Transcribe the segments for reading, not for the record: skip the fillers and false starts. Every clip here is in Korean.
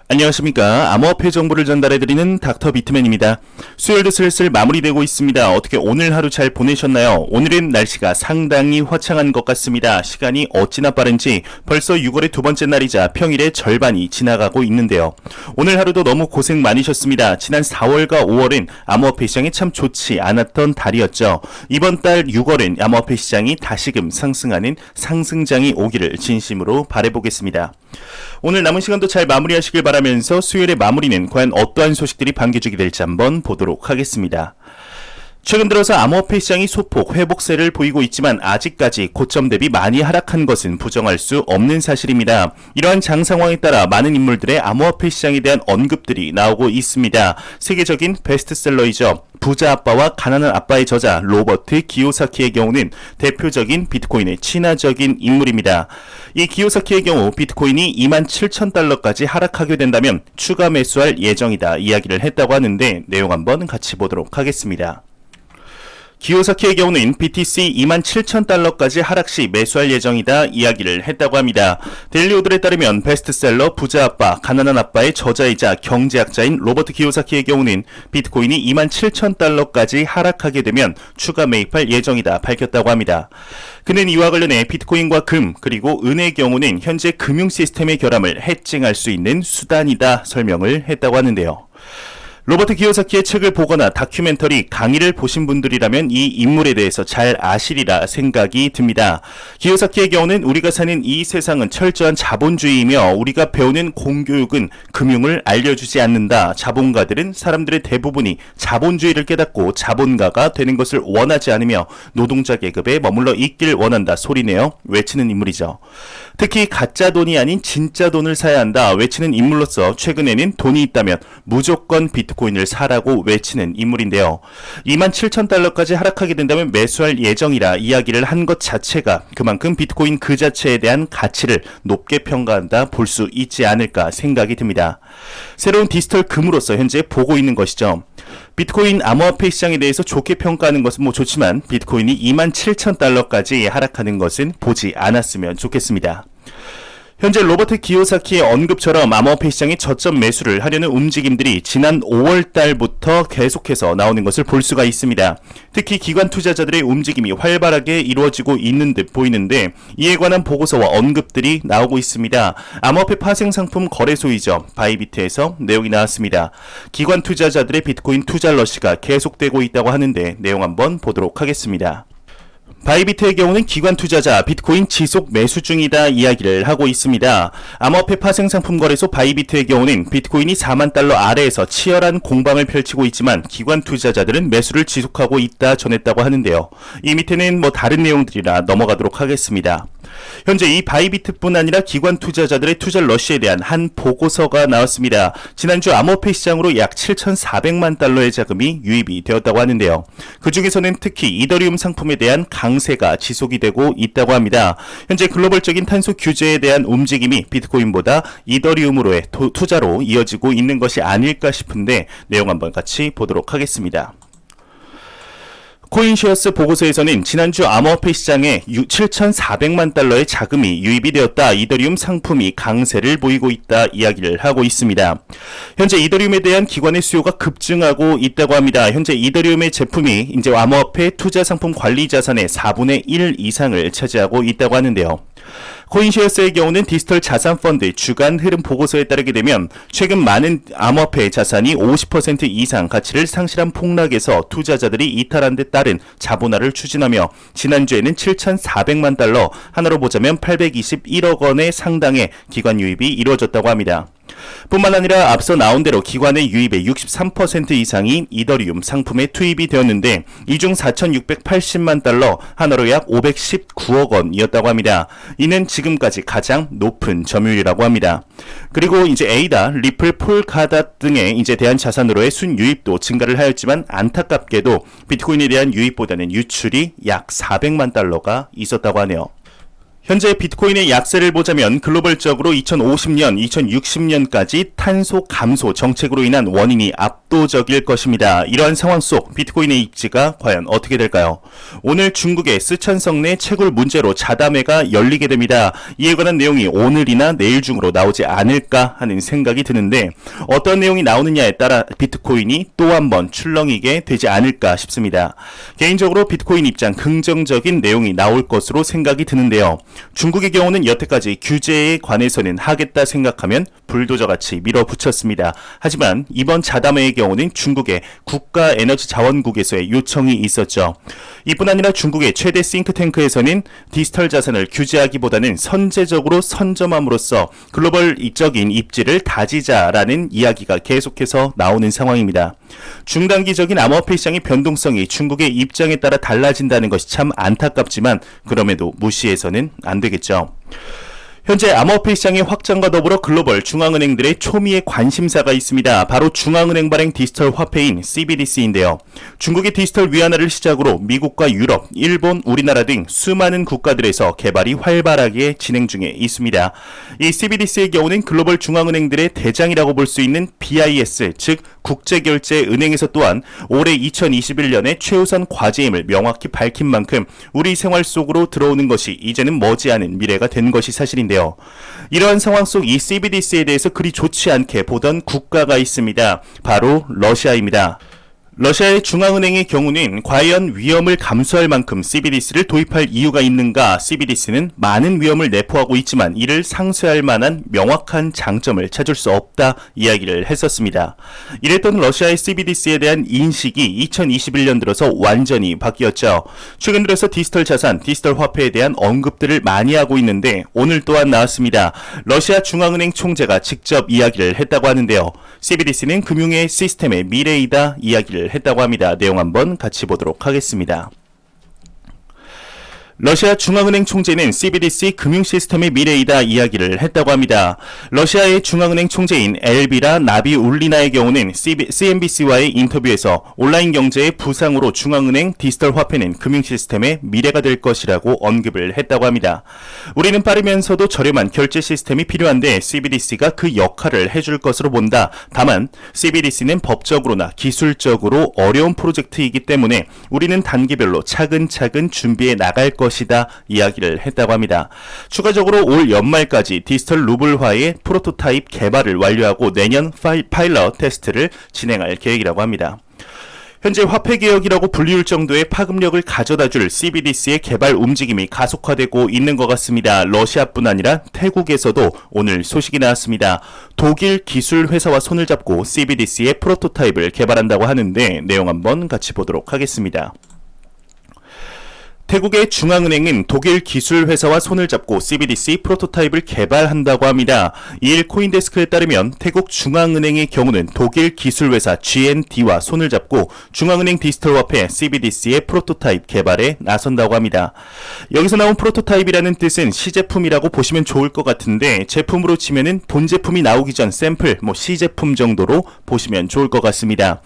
안녕하십니까. 암호화폐 정보를 전달해드리는 닥터 비트맨입니다. 수요일도 슬슬 마무리되고 있습니다. 어떻게 오늘 하루 잘 보내셨나요? 오늘은 날씨가 상당히 화창한 것 같습니다. 시간이 어찌나 빠른지 벌써 6월의 두 번째 날이자 평일의 절반이 지나가고 있는데요. 오늘 하루도 너무 고생 많으셨습니다. 지난 4월과 5월은 암호화폐 시장이 참 좋지 않았던 달이었죠. 이번 달 6월은 암호화폐 시장이 다시금 상승하는 상승장이 오기를 진심으로 바라보겠습니다. 오늘 남은 시간도 잘 마무리하시길 바라면서 수요일의 마무리는 과연 어떠한 소식들이 반겨주게 될지 한번 보도록 하겠습니다. 최근 들어서 암호화폐 시장이 소폭 회복세를 보이고 있지만 아직까지 고점 대비 많이 하락한 것은 부정할 수 없는 사실입니다. 이러한 장 상황에 따라 많은 인물들의 암호화폐 시장에 대한 언급들이 나오고 있습니다. 세계적인 베스트셀러이죠. 부자 아빠와 가난한 아빠의 저자 로버트 기요사키의 경우는 대표적인 비트코인의 친화적인 인물입니다. 이 기요사키의 경우 비트코인이 27,000달러까지 하락하게 된다면 추가 매수할 예정이다 이야기를 했다고 하는데 내용 한번 같이 보도록 하겠습니다. 기요사키의 경우는 BTC 27,000달러까지 하락 시 매수할 예정이다 이야기를 했다고 합니다. 데일리오들에 따르면 베스트셀러 부자 아빠, 가난한 아빠의 저자이자 경제학자인 로버트 기요사키의 경우는 비트코인이 27,000달러까지 하락하게 되면 추가 매입할 예정이다 밝혔다고 합니다. 그는 이와 관련해 비트코인과 금 그리고 은의 경우는 현재 금융 시스템의 결함을 해칭할 수 있는 수단이다 설명을 했다고 하는데요. 로버트 기요사키의 책을 보거나 다큐멘터리 강의를 보신 분들이라면 이 인물에 대해서 잘 아시리라 생각이 듭니다. 기요사키의 경우는 우리가 사는 이 세상은 철저한 자본주의이며 우리가 배우는 공교육은 금융을 알려주지 않는다. 자본가들은 사람들의 대부분이 자본주의를 깨닫고 자본가가 되는 것을 원하지 않으며 노동자 계급에 머물러 있길 원한다 소리내어 외치는 인물이죠. 특히 가짜 돈이 아닌 진짜 돈을 사야 한다 외치는 인물로서 최근에는 돈이 있다면 무조건 비트코인을 사라고 외치는 인물인데요. 27,000달러까지 하락하게 된다면 매수할 예정이라 이야기를 한 것 자체가 그만큼 비트코인 그 자체에 대한 가치를 높게 평가한다 볼 수 있지 않을까 생각이 듭니다. 새로운 디지털 금으로서 현재 보고 있는 것이죠. 비트코인 암호화폐 시장에 대해서 좋게 평가하는 것은 좋지만 비트코인이 27,000달러까지 하락하는 것은 보지 않았으면 좋겠습니다. 현재 로버트 기요사키의 언급처럼 암호화폐 시장의 저점 매수를 하려는 움직임들이 지난 5월 달부터 계속해서 나오는 것을 볼 수가 있습니다. 특히 기관 투자자들의 움직임이 활발하게 이루어지고 있는 듯 보이는데 이에 관한 보고서와 언급들이 나오고 있습니다. 암호화폐 파생 상품 거래소이죠. 바이비트에서 내용이 나왔습니다. 기관 투자자들의 비트코인 투자 러시가 계속되고 있다고 하는데 내용 한번 보도록 하겠습니다. 바이비트의 경우는 기관 투자자 비트코인 지속 매수 중이다 이야기를 하고 있습니다. 암호화폐 파생 상품 거래소 바이비트의 경우는 비트코인이 4만 달러 아래에서 치열한 공방을 펼치고 있지만 기관 투자자들은 매수를 지속하고 있다 전했다고 하는데요. 이 밑에는 다른 내용들이라 넘어가도록 하겠습니다. 현재 이 바이비트뿐 아니라 기관 투자자들의 투자 러시에 대한 한 보고서가 나왔습니다. 지난주 암호화폐 시장으로 약 7,400만 달러의 자금이 유입이 되었다고 하는데요. 그 중에서는 특히 이더리움 상품에 대한 강세가 지속이 되고 있다고 합니다. 현재 글로벌적인 탄소 규제에 대한 움직임이 비트코인보다 이더리움으로의 투자로 이어지고 있는 것이 아닐까 싶은데 내용 한번 같이 보도록 하겠습니다. 코인쉐어스 보고서에서는 지난주 암호화폐 시장에 7,400만 달러의 자금이 유입이 되었다. 이더리움 상품이 강세를 보이고 있다 이야기를 하고 있습니다. 현재 이더리움에 대한 기관의 수요가 급증하고 있다고 합니다. 현재 이더리움의 제품이 이제 암호화폐 투자 상품 관리 자산의 4분의 1 이상을 차지하고 있다고 하는데요. 코인쉐어스의 경우는 디지털 자산 펀드 주간 흐름 보고서에 따르게 되면 최근 많은 암호화폐 자산이 50% 이상 가치를 상실한 폭락에서 투자자들이 이탈한 데 따른 자본화를 추진하며 지난주에는 7,400만 달러, 하나로 보자면 821억 원의 상당의 기관 유입이 이루어졌다고 합니다. 뿐만 아니라 앞서 나온 대로 기관의 유입의 63% 이상이 이더리움 상품에 투입이 되었는데 이 중 4,680만 달러, 하나로 약 519억 원이었다고 합니다. 이는 지금까지 가장 높은 점유율이라고 합니다. 그리고 이제 에이다, 리플, 폴카닷 등의 이제 대한 자산으로의 순유입도 증가를 하였지만 안타깝게도 비트코인에 대한 유입보다는 유출이 약 400만 달러가 있었다고 하네요. 현재 비트코인의 약세를 보자면 글로벌적으로 2050년, 2060년까지 탄소 감소 정책으로 인한 원인이 압도적일 것입니다. 이러한 상황 속 비트코인의 입지가 과연 어떻게 될까요? 오늘 중국의 쓰촨성 내 채굴 문제로 자담회가 열리게 됩니다. 이에 관한 내용이 오늘이나 내일 중으로 나오지 않을까 하는 생각이 드는데 어떤 내용이 나오느냐에 따라 비트코인이 또 한 번 출렁이게 되지 않을까 싶습니다. 개인적으로 비트코인 입장 긍정적인 내용이 나올 것으로 생각이 드는데요. 중국의 경우는 여태까지 규제에 관해서는 하겠다 생각하면 불도저같이 밀어붙였습니다. 하지만 이번 자담회의 경우는 중국의 국가에너지자원국에서의 요청이 있었죠. 이뿐 아니라 중국의 최대 싱크탱크에서는 디지털 자산을 규제하기보다는 선제적으로 선점함으로써 글로벌적인 입지를 다지자라는 이야기가 계속해서 나오는 상황입니다. 중단기적인 암호화폐 시장의 변동성이 중국의 입장에 따라 달라진다는 것이 참 안타깝지만 그럼에도 무시해서는 안 되겠죠. 현재 암호화폐 시장의 확장과 더불어 글로벌 중앙은행들의 초미의 관심사가 있습니다. 바로 중앙은행 발행 디지털 화폐인 CBDC인데요. 중국의 디지털 위안화를 시작으로 미국과 유럽, 일본, 우리나라 등 수많은 국가들에서 개발이 활발하게 진행 중에 있습니다. 이 CBDC의 경우는 글로벌 중앙은행들의 대장이라고 볼 수 있는 BIS, 즉 국제결제은행에서 또한 올해 2021년에 최우선 과제임을 명확히 밝힌 만큼 우리 생활 속으로 들어오는 것이 이제는 머지않은 미래가 된 것이 사실인데요. 이러한 상황 속 이 CBDC에 대해서 그리 좋지 않게 보던 국가가 있습니다. 바로 러시아입니다. 러시아의 중앙은행의 경우는 과연 위험을 감수할 만큼 CBDC를 도입할 이유가 있는가? CBDC는 많은 위험을 내포하고 있지만 이를 상쇄할 만한 명확한 장점을 찾을 수 없다 이야기를 했었습니다. 이랬던 러시아의 CBDC에 대한 인식이 2021년 들어서 완전히 바뀌었죠. 최근 들어서 디지털 자산, 디지털 화폐에 대한 언급들을 많이 하고 있는데 오늘 또한 나왔습니다. 러시아 중앙은행 총재가 직접 이야기를 했다고 하는데요. CBDC는 금융의 시스템의 미래이다 이야기를 했다고 합니다. 내용 한번 같이 보도록 하겠습니다. 러시아 중앙은행 총재는 CBDC 금융 시스템의 미래이다 이야기를 했다고 합니다. 러시아의 중앙은행 총재인 엘비라 나비울리나의 경우는 CNBC와의 인터뷰에서 온라인 경제의 부상으로 중앙은행 디지털 화폐는 금융 시스템의 미래가 될 것이라고 언급을 했다고 합니다. 우리는 빠르면서도 저렴한 결제 시스템이 필요한데 CBDC가 그 역할을 해줄 것으로 본다. 다만 CBDC는 법적으로나 기술적으로 어려운 프로젝트이기 때문에 우리는 단계별로 차근차근 준비해 나갈 것이다 이야기를 했다고 합니다. 추가적으로 올 연말까지 디지털 루블화의 프로토타입 개발을 완료하고 내년 파일럿 테스트를 진행할 계획이라고 합니다. 현재 화폐개혁이라고 불리울 정도의 파급력을 가져다줄 CBDC의 개발 움직임이 가속화되고 있는 것 같습니다. 러시아뿐 아니라 태국에서도 오늘 소식이 나왔습니다. 독일 기술 회사와 손을 잡고 CBDC의 프로토타입을 개발한다고 하는데 내용 한번 같이 보도록 하겠습니다. 태국의 중앙은행은 독일 기술 회사와 손을 잡고 CBDC 프로토타입을 개발한다고 합니다. 이일 코인데스크에 따르면 태국 중앙은행의 경우는 독일 기술 회사 GND와 손을 잡고 중앙은행 디지털 화폐 CBDC의 프로토타입 개발에 나선다고 합니다. 여기서 나온 프로토타입이라는 뜻은 시제품이라고 보시면 좋을 것 같은데 제품으로 치면은 본제품이 나오기 전 샘플, 시제품 정도로 보시면 좋을 것 같습니다.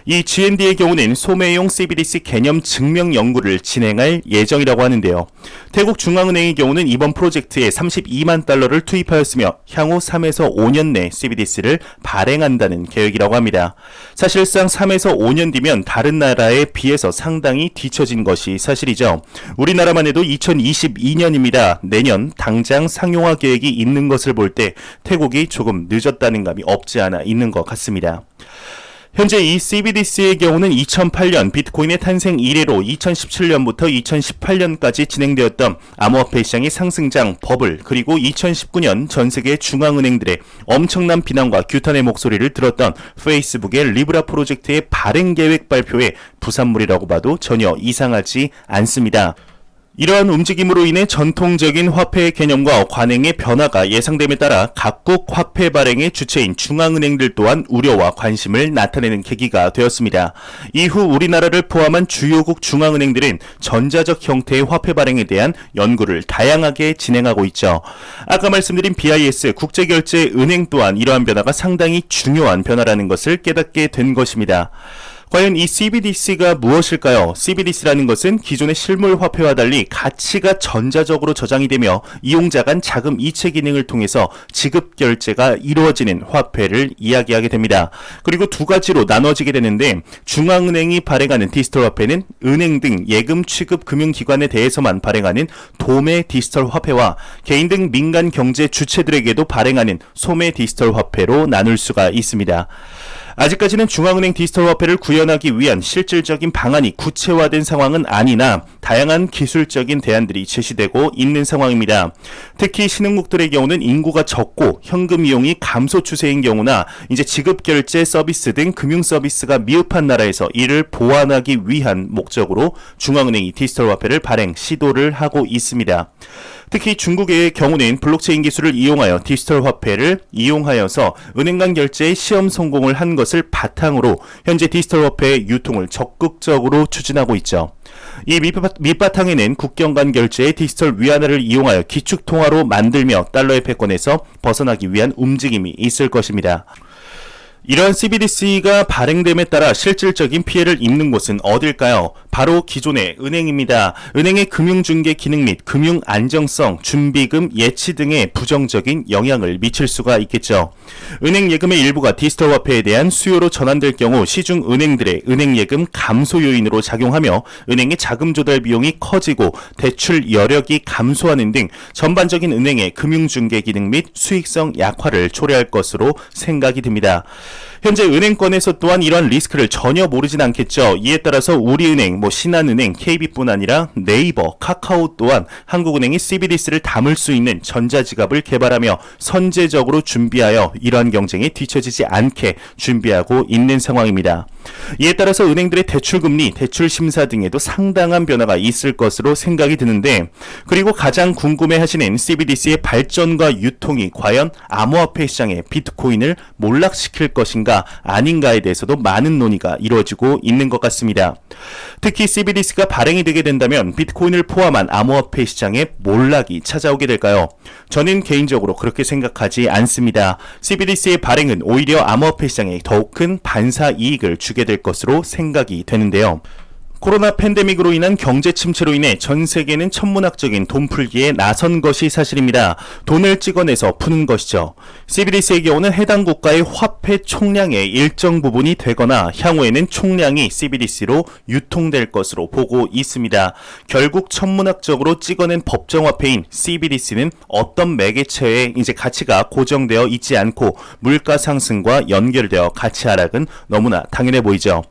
이 GND의 경우는 소매용 CBDC 개념 증명 연구를 진행할 예정이라고 하는데요. 태국 중앙은행의 경우는 이번 프로젝트에 32만 달러를 투입하였으며 향후 3에서 5년 내 CBDC를 발행한다는 계획이라고 합니다. 사실상 3에서 5년 뒤면 다른 나라에 비해서 상당히 뒤처진 것이 사실이죠. 우리나라만 해도 2022년입니다. 내년 당장 상용화 계획이 있는 것을 볼 때 태국이 조금 늦었다는 감이 없지 않아 있는 것 같습니다. 현재 이 CBDC의 경우는 2008년 비트코인의 탄생 이래로 2017년부터 2018년까지 진행되었던 암호화폐 시장의 상승장 버블 그리고 2019년 전세계 중앙은행들의 엄청난 비난과 규탄의 목소리를 들었던 페이스북의 리브라 프로젝트의 발행 계획 발표의 부산물이라고 봐도 전혀 이상하지 않습니다. 이러한 움직임으로 인해 전통적인 화폐의 개념과 관행의 변화가 예상됨에 따라 각국 화폐 발행의 주체인 중앙은행들 또한 우려와 관심을 나타내는 계기가 되었습니다. 이후 우리나라를 포함한 주요국 중앙은행들은 전자적 형태의 화폐 발행에 대한 연구를 다양하게 진행하고 있죠. 아까 말씀드린 BIS 국제결제은행 또한 이러한 변화가 상당히 중요한 변화라는 것을 깨닫게 된 것입니다. 과연 이 CBDC가 무엇일까요? CBDC라는 것은 기존의 실물 화폐와 달리 가치가 전자적으로 저장이 되며 이용자 간 자금 이체 기능을 통해서 지급 결제가 이루어지는 화폐를 이야기하게 됩니다. 그리고 두 가지로 나눠지게 되는데 중앙은행이 발행하는 디지털 화폐는 은행 등 예금 취급 금융기관에 대해서만 발행하는 도매 디지털 화폐와 개인 등 민간 경제 주체들에게도 발행하는 소매 디지털 화폐로 나눌 수가 있습니다. 아직까지는 중앙은행 디지털 화폐를 구현하기 위한 실질적인 방안이 구체화된 상황은 아니나 다양한 기술적인 대안들이 제시되고 있는 상황입니다. 특히 신흥국들의 경우는 인구가 적고 현금 이용이 감소 추세인 경우나 이제 지급 결제 서비스 등 금융 서비스가 미흡한 나라에서 이를 보완하기 위한 목적으로 중앙은행이 디지털 화폐를 발행 시도를 하고 있습니다. 특히 중국의 경우는 블록체인 기술을 이용하여 디지털 화폐를 이용하여서 은행 간 결제에 시험 성공을 한 것을 바탕으로 현재 디지털 화폐의 유통을 적극적으로 추진하고 있죠. 이 밑바탕에는 국경 간 결제의 디지털 위안화를 이용하여 기축통화로 만들며 달러의 패권에서 벗어나기 위한 움직임이 있을 것입니다. 이러한 CBDC가 발행됨에 따라 실질적인 피해를 입는 곳은 어딜까요? 바로 기존의 은행입니다. 은행의 금융중개 기능 및 금융 안정성, 준비금, 예치 등의 부정적인 영향을 미칠 수가 있겠죠. 은행 예금의 일부가 디지털 화폐에 대한 수요로 전환될 경우 시중 은행들의 은행 예금 감소 요인으로 작용하며 은행의 자금 조달 비용이 커지고 대출 여력이 감소하는 등 전반적인 은행의 금융중개 기능 및 수익성 약화를 초래할 것으로 생각이 듭니다. 현재 은행권에서 또한 이러한 리스크를 전혀 모르진 않겠죠. 이에 따라서 우리은행, 신한은행, KB뿐 아니라 네이버, 카카오 또한 한국은행이 CBDC를 담을 수 있는 전자지갑을 개발하며 선제적으로 준비하여 이러한 경쟁에 뒤처지지 않게 준비하고 있는 상황입니다. 이에 따라서 은행들의 대출금리, 대출심사 등에도 상당한 변화가 있을 것으로 생각이 드는데, 그리고 가장 궁금해하시는 CBDC의 발전과 유통이 과연 암호화폐 시장의 비트코인을 몰락시킬 것인가 아닌가에 대해서도 많은 논의가 이루어지고 있는 것 같습니다. 특히 CBDC가 발행이 되게 된다면 비트코인을 포함한 암호화폐 시장에 몰락이 찾아오게 될까요? 저는 개인적으로 그렇게 생각하지 않습니다. CBDC의 발행은 오히려 암호화폐 시장에 더욱 큰 반사 이익을 주게 될 것으로 생각이 되는데요. 코로나 팬데믹으로 인한 경제 침체로 인해 전 세계는 천문학적인 돈 풀기에 나선 것이 사실입니다. 돈을 찍어내서 푸는 것이죠. CBDC의 경우는 해당 국가의 화폐 총량의 일정 부분이 되거나 향후에는 총량이 CBDC로 유통될 것으로 보고 있습니다. 결국 천문학적으로 찍어낸 법정화폐인 CBDC는 어떤 매개체에 이제 가치가 고정되어 있지 않고 물가 상승과 연결되어 가치 하락은 너무나 당연해 보이죠.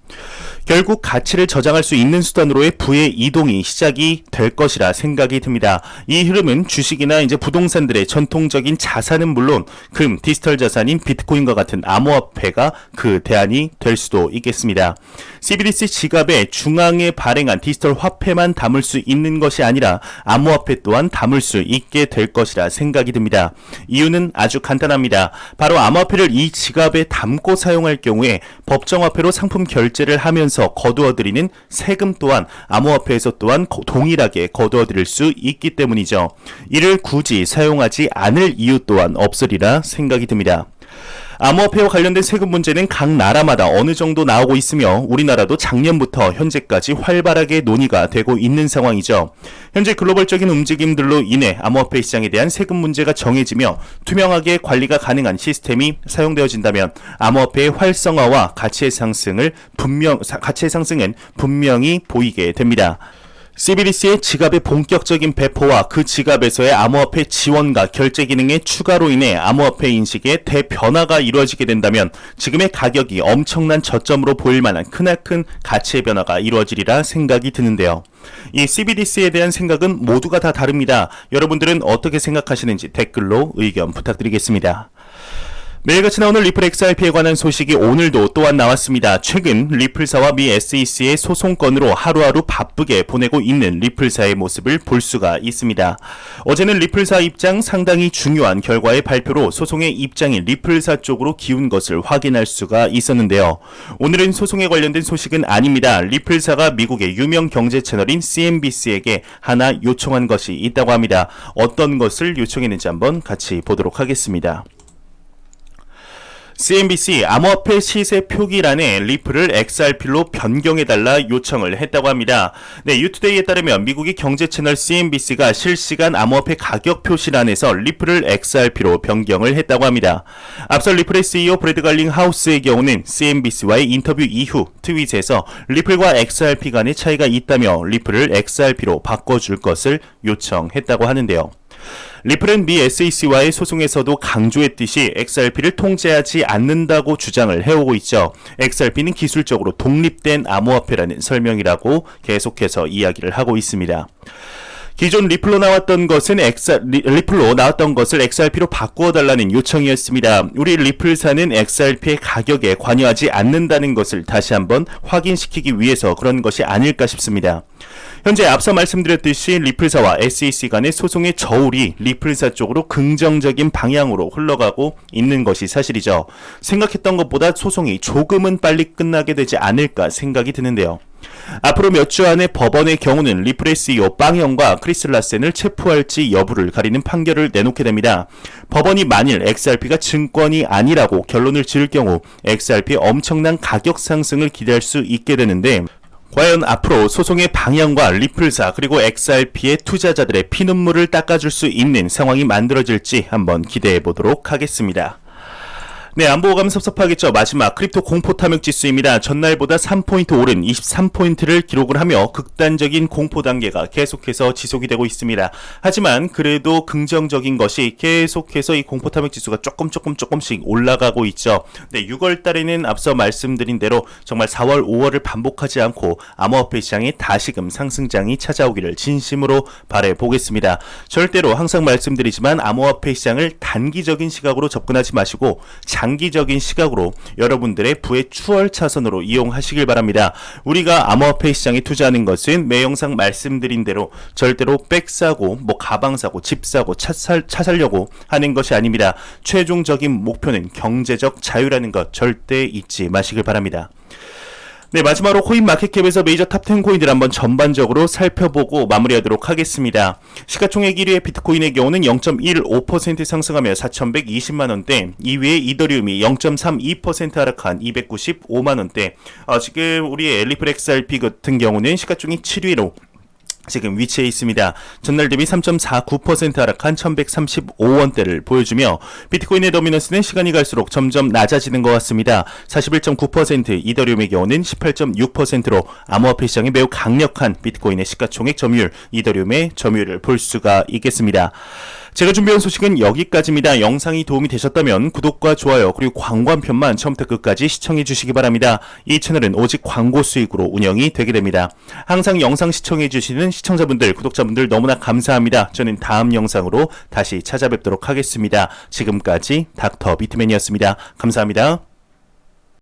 결국 가치를 저장할 수 있는 수단으로의 부의 이동이 시작이 될 것이라 생각이 듭니다. 이 흐름은 주식이나 이제 부동산들의 전통적인 자산은 물론 금, 디지털 자산인 비트코인과 같은 암호화폐가 그 대안이 될 수도 있겠습니다. CBDC 지갑에 중앙에 발행한 디지털 화폐만 담을 수 있는 것이 아니라 암호화폐 또한 담을 수 있게 될 것이라 생각이 듭니다. 이유는 아주 간단합니다. 바로 암호화폐를 이 지갑에 담고 사용할 경우에 법정화폐로 상품 결제를 하면서 거두어들이는 세금 또한 암호화폐에서 또한 동일하게 거두어들일 수 있기 때문이죠. 이를 굳이 사용하지 않을 이유 또한 없으리라 생각이 듭니다. 암호화폐와 관련된 세금 문제는 각 나라마다 어느 정도 나오고 있으며 우리나라도 작년부터 현재까지 활발하게 논의가 되고 있는 상황이죠. 현재 글로벌적인 움직임들로 인해 암호화폐 시장에 대한 세금 문제가 정해지며 투명하게 관리가 가능한 시스템이 사용되어진다면 암호화폐의 활성화와 가치의 상승은 분명히 보이게 됩니다. CBDC의 지갑의 본격적인 배포와 그 지갑에서의 암호화폐 지원과 결제 기능의 추가로 인해 암호화폐 인식에 대변화가 이루어지게 된다면 지금의 가격이 엄청난 저점으로 보일 만한 크나큰 가치의 변화가 이루어지리라 생각이 드는데요. 이 CBDC에 대한 생각은 모두가 다 다릅니다. 여러분들은 어떻게 생각하시는지 댓글로 의견 부탁드리겠습니다. 매일같이 나오는 리플 XRP에 관한 소식이 오늘도 또한 나왔습니다. 최근 리플사와 미 SEC의 소송 건으로 하루하루 바쁘게 보내고 있는 리플사의 모습을 볼 수가 있습니다. 어제는 리플사 입장 상당히 중요한 결과의 발표로 소송의 입장이 리플사 쪽으로 기운 것을 확인할 수가 있었는데요. 오늘은 소송에 관련된 소식은 아닙니다. 리플사가 미국의 유명 경제 채널인 CNBC에게 하나 요청한 것이 있다고 합니다. 어떤 것을 요청했는지 한번 같이 보도록 하겠습니다. CNBC 암호화폐 시세 표기란에 리플을 XRP로 변경해달라 요청을 했다고 합니다. 네, 유투데이에 따르면 미국의 경제 채널 CNBC가 실시간 암호화폐 가격 표시란에서 리플을 XRP로 변경을 했다고 합니다. 앞서 리플의 CEO 브래드 갈링 하우스의 경우는 CNBC와의 인터뷰 이후 트윗에서 리플과 XRP 간의 차이가 있다며 리플을 XRP로 바꿔줄 것을 요청했다고 하는데요. 리플은 미 SEC와의 소송에서도 강조했듯이 XRP를 통제하지 않는다고 주장을 해오고 있죠. XRP는 기술적으로 독립된 암호화폐라는 설명이라고 계속해서 이야기를 하고 있습니다. 기존 리플로 나왔던 것을 XRP로 바꾸어달라는 요청이었습니다. 우리 리플사는 XRP의 가격에 관여하지 않는다는 것을 다시 한번 확인시키기 위해서 그런 것이 아닐까 싶습니다. 현재 앞서 말씀드렸듯이 리플사와 SEC 간의 소송의 저울이 리플사 쪽으로 긍정적인 방향으로 흘러가고 있는 것이 사실이죠. 생각했던 것보다 소송이 조금은 빨리 끝나게 되지 않을까 생각이 드는데요. 앞으로 몇 주 안에 법원의 경우는 리플의 CEO 빵형과 크리스 라센을 체포할지 여부를 가리는 판결을 내놓게 됩니다. 법원이 만일 XRP가 증권이 아니라고 결론을 지을 경우 XRP의 엄청난 가격 상승을 기대할 수 있게 되는데, 과연 앞으로 소송의 방향과 리플사 그리고 XRP의 투자자들의 피눈물을 닦아줄 수 있는 상황이 만들어질지 한번 기대해 보도록 하겠습니다. 네, 안 보고 가면 섭섭하겠죠. 마지막 크립토 공포 탐욕 지수입니다. 전날보다 3포인트 오른 23포인트를 기록을 하며 극단적인 공포 단계가 계속해서 지속이 되고 있습니다. 하지만 그래도 긍정적인 것이 계속해서 이 공포 탐욕 지수가 조금씩 올라가고 있죠. 네, 6월 달에는 앞서 말씀드린 대로 정말 4월, 5월을 반복하지 않고 암호화폐 시장에 다시금 상승장이 찾아오기를 진심으로 바라보겠습니다. 절대로 항상 말씀드리지만 암호화폐 시장을 단기적인 시각으로 접근하지 마시고 장기적인 시각으로 여러분들의 부의 추월 차선으로 이용하시길 바랍니다. 우리가 암호화폐 시장에 투자하는 것은 매 영상 말씀드린 대로 절대로 백 사고, 가방 사고, 집 사고, 차 살려고 하는 것이 아닙니다. 최종적인 목표는 경제적 자유라는 것 절대 잊지 마시길 바랍니다. 네, 마지막으로 코인 마켓캡에서 메이저 탑10 코인들 한번 전반적으로 살펴보고 마무리하도록 하겠습니다. 시가총액 1위의 비트코인의 경우는 0.15% 상승하며 4,120만원대, 2위의 이더리움이 0.32% 하락한 295만원대, 지금 우리의 엘리플 XRP 같은 경우는 시가총액 7위로 지금 위치해 있습니다. 전날 대비 3.49% 하락한 1135원대를 보여주며 비트코인의 도미넌스는 시간이 갈수록 점점 낮아지는 것 같습니다. 41.9%, 이더리움의 경우는 18.6%로 암호화폐 시장에 매우 강력한 비트코인의 시가총액 점유율, 이더리움의 점유율을 볼 수가 있겠습니다. 제가 준비한 소식은 여기까지입니다. 영상이 도움이 되셨다면 구독과 좋아요 그리고 광고 한 편만 처음부터 끝까지 시청해 주시기 바랍니다. 이 채널은 오직 광고 수익으로 운영이 되게 됩니다. 항상 영상 시청해 주시는 시청자분들, 구독자분들 너무나 감사합니다. 저는 다음 영상으로 다시 찾아뵙도록 하겠습니다. 지금까지 닥터 비트맨이었습니다. 감사합니다.